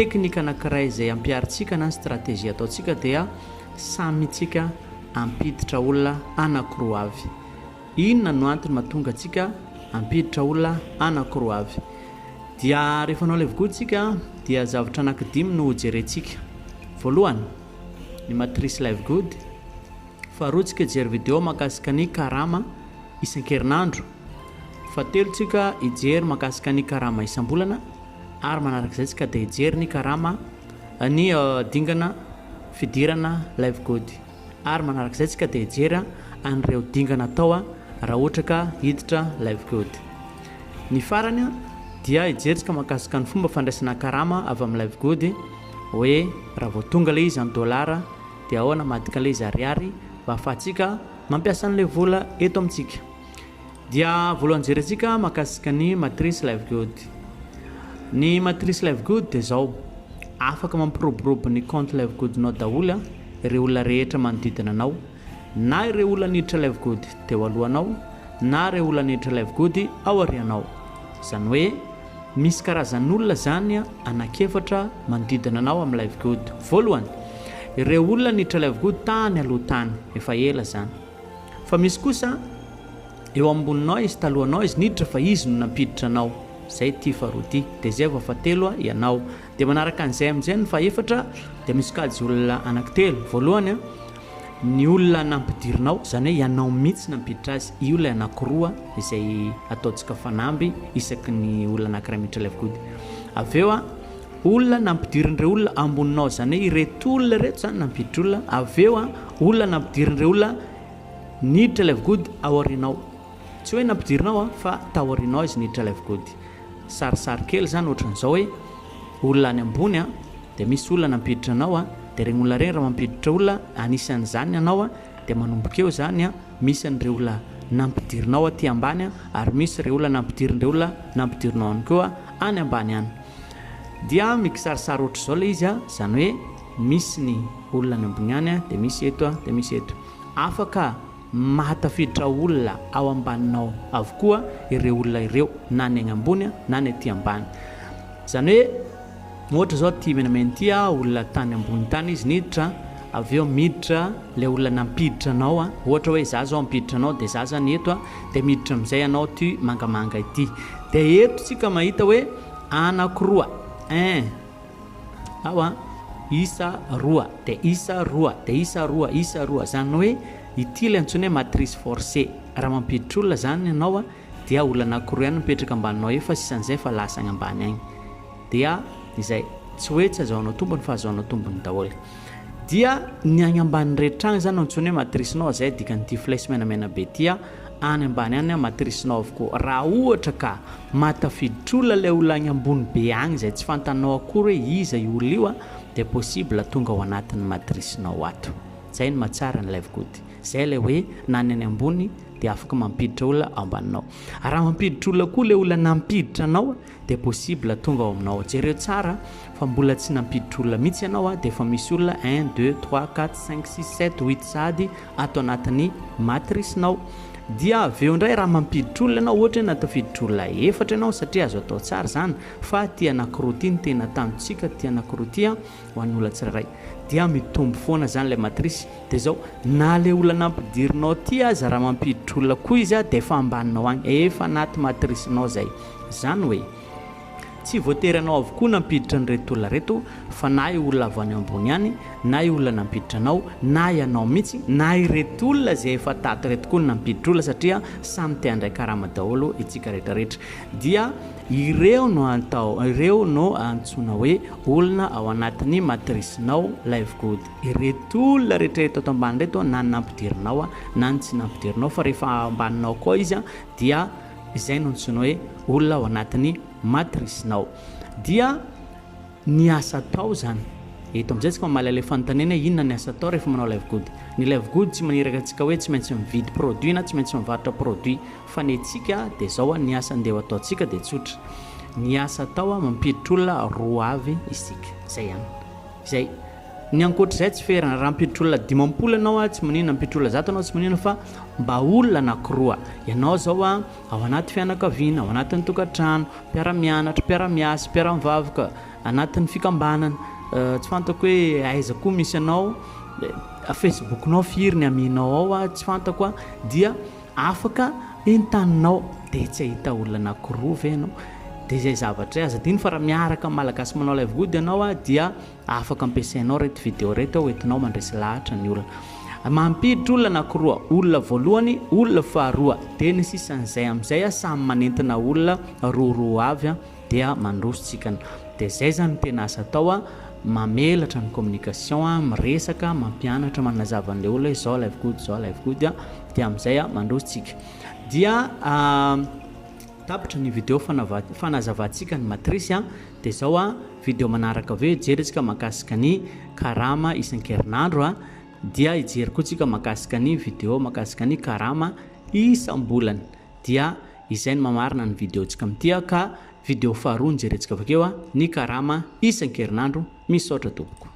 teknika anankiray izay ampiarintsika na stratégie ataontsika dia samytsika ampiditra olona anankiroa avy. Inona no antony mahatonga antsika ampiditra olona anankiroa avy? Dia rehefa anao Live Good tsika dia zavatra anankidimy no jerentsika. Voalohany, ny matrice Live Good. Faharoa, tsika hijery vidéo mahakasika ny karama isan-kerinandro. Fahatelo, tsika hijery mahakasika ny karama isam-bolana, ary manarak'izay tsika dia hijery ny karama ny dingana fidirana Live Good, ary manarak'izay tsika dia hijery an'ireo dingana atao raha ohatra ka hiditra Live Good. Ny farany dia hijeritsika mahakasika ny fomba fandraisana karama avy amin'ny Live Good, hoe raha vao tonga ilay izy $, dia ahoana madika ilay izy ariary mba ahafahantsika mampiasa an'ilay vola eto amintsika. Dia voalohany jerentsika mahakasika ny matrice Live Good. Ny matrice Live Good dia zao, afaka mampiroborobo ny compte Live Good nao daholo ireo olona rehetra manodidina anao, na ireo olona niditra Live Good teo alohanao, na ireo olona niditra Live Good ao aorianao. Zany hoe misy karazan'olona zany anankiefatra manodidina anao amin'ny Live Good. Voalohany, ireo olona niditra Live Good tany aloha tany, efa ela zany. Fa misy kosa eo amboninao izy, talohanao izy niditra fa izy no nampiditra anao. Zay ty faharoa ty, dia zay vao fahatelo ianao. Dia manaraka an'izay amin'izay ny fahaefatra dia misy kajy olona anankitelo. Voalohany, ny olona nampidirinao, zany hoe ianao mihitsy nampiditra azy. I olona anankiroa izay ataontsika fanamby isaky ny olona anankiray miditra Live Good. Avy eo olona nampidirin'ireo olona amboninao, zany hoe ireto olona reto zany nampiditra olona. Avy eo olona nampidirin'ireo olona niditra Live Good ao aorianao. Tsy hoe nampidirinao fa tao aorianao izy niditra Live Good. Sarisary kely zany ohatran'izao hoe olona any ambony dia misy olona nampiditra anao dia regny olona regny raha mampiditra olona anisan'izany anao dia manomboka eo zany misy an'ireo olona nampidirinao aty ambany ary misy ireo olona nampidirin'ireo olona nampidirinao ihany koa any ambany any. Dia mikisarisary ohatra izao ilay izy zany hoe misy ny olona any ambony any dia misy eto dia misy eto. Afaka mahatafiditra olona ao ambaninao avokoa ireo olona ireo, na ny any ambony na ny aty ambany. Zany hoe ohatra zao ty menamena ty olona tany ambony tany izy niditra, avy eo miditra ilay olona nampiditra anao ohatra hoe za zao ampiditra anao dia za zany eto dia miditra amin'izay anao ty mangamanga ity. Dia eto tsika mahita hoe anankiroa, ao isa roa, dia isa roa, dia isa roa, isa roa. Zany hoe ity ilay antsoina hoe matrice forcée. Raha mampiditra olona zany ianao dia olona anankiroa ihany mipetraka ambaninao eo, fa sisan'izay fa lasa agny ambany agny. Dia izay tsy hoe tsy azahoanao tombony fa azahoanao tombony daholo. Dia ny agny ambany rehetra agny zany antsoina hoe matricenao, zay dikan'ity flèche menamena be ty any ambany any matricenao avokoa. Raha ohatra ka mahatafiditra olona ilay olona agny ambony be agny izay tsy fantanao akory hoe iza io olona io dia possible tonga ao anatin'ny matricenao ato. Zay ny mahatsara ny Live Good. Zay ilay hoe na ny any ambony dia afaka mampiditra olona ao ambaninao. Raha mampiditra olona koa ilay olona nampiditra anao dia possible tonga ao aminao. Jereo tsara fa mbola tsy nampiditra olona mihitsy ianao dia efa misy olona 1 2 3 4 5 6 7 8 sady ato anatin'ny matricenao. Dia avy eo indray raha mampiditra olona ianao, ohatra hoe natafiditra olona efatra ianao, satria azo atao tsara zany fa ty anankiroa ty ny tena tanjontsika, ty anankiroa ty ho an'ny olona tsirairay. Dia mitombo foana zany ilay matrice. Dia zao na ilay olona nampidirinao ty aza raha mampiditra olona koa izy dia efa ambaninao agny, efa anaty matricenao zay. Zany hoe tsy voatery anao avokoa nampiditra an'ireto olona reto, fa na olona avy any ambony any, na olona nampiditra anao, na ianao mihitsy, na ireto olona zay efa tato reto koa nampiditra olona, satria samy te handray karama daholo itsika rehetrarehetra. Dia ireo no antsoina hoe olona ao anatin'ny matricenao Live Good. Ireto olona rehetrarehetra ato ambany reto na ny nampidirinao na ny tsy nampidirinao, fa rehefa ambaninao koa izy dia izay no antsoina hoe olona ao anatin'ny matricenao. Dia ny asa atao zany eto amin'izay tsika mamaly ilay fanontaniana inona ny asa atao rehefa manao Live Good. Ny Live Good tsy maniraka antsika hoe tsy maintsy mividy produit na tsy maintsy mivarotra produit, fa ny antsika dia zao ny asa andeha ataontsika dia tsotra. Ny asa atao mampiditra olona roa avy isika, zay ihany. Zay ny ankoatr'izay tsy ferana. Raha mampiditra olona 50 ianao tsy maninona, mampiditra olona 100 ianao tsy maninona, fa mba olona anankiroa. Ianao zao ao anaty fianakaviana, ao anatin'ny tokantrano, mpiara-mianatra, mpiara-miasa, mpiara-mivavaka, anatin'ny fikambanana tsy fantako hoe aiza koa misy anao facebooknao firiny aminao ao tsy fantako a dia afaka entaninao dia tsy ahita olona anankiroa ve anao dia izay zavatra aza diny fa raha miaraka amin'ny malagasy manao live good ianao a dia afaka ampiasainao reto vidéo reto hoentinao mandresy lahatra ny olona mampiditra olona anankiroa olona voalohany olona faharoa dia ny sisan'izay amin'izay a samy manentina olona roaroa avy a dia mandrositsikana dia izay zany tena asa atao a mamelatra ny communication a miresaka mampianatra manazava an'ilay olona izao live good a dia amin'izay a mandrositsika dia tapitra ny vidéo fanazavantsika ny matrice a dia izao a vidéo manaraka aveo ijerytsika mahakasika ny karama isan-kerinandro a dia ijery koa tsika mahakasika ny vidéo mahakasika ny karama isam-bolana dia izay ny mamarina ny vidéotsika amin'ity ka vidéo faharoa nijerentsika avakeo a ny karama isan-kerinandro misaotra tompoko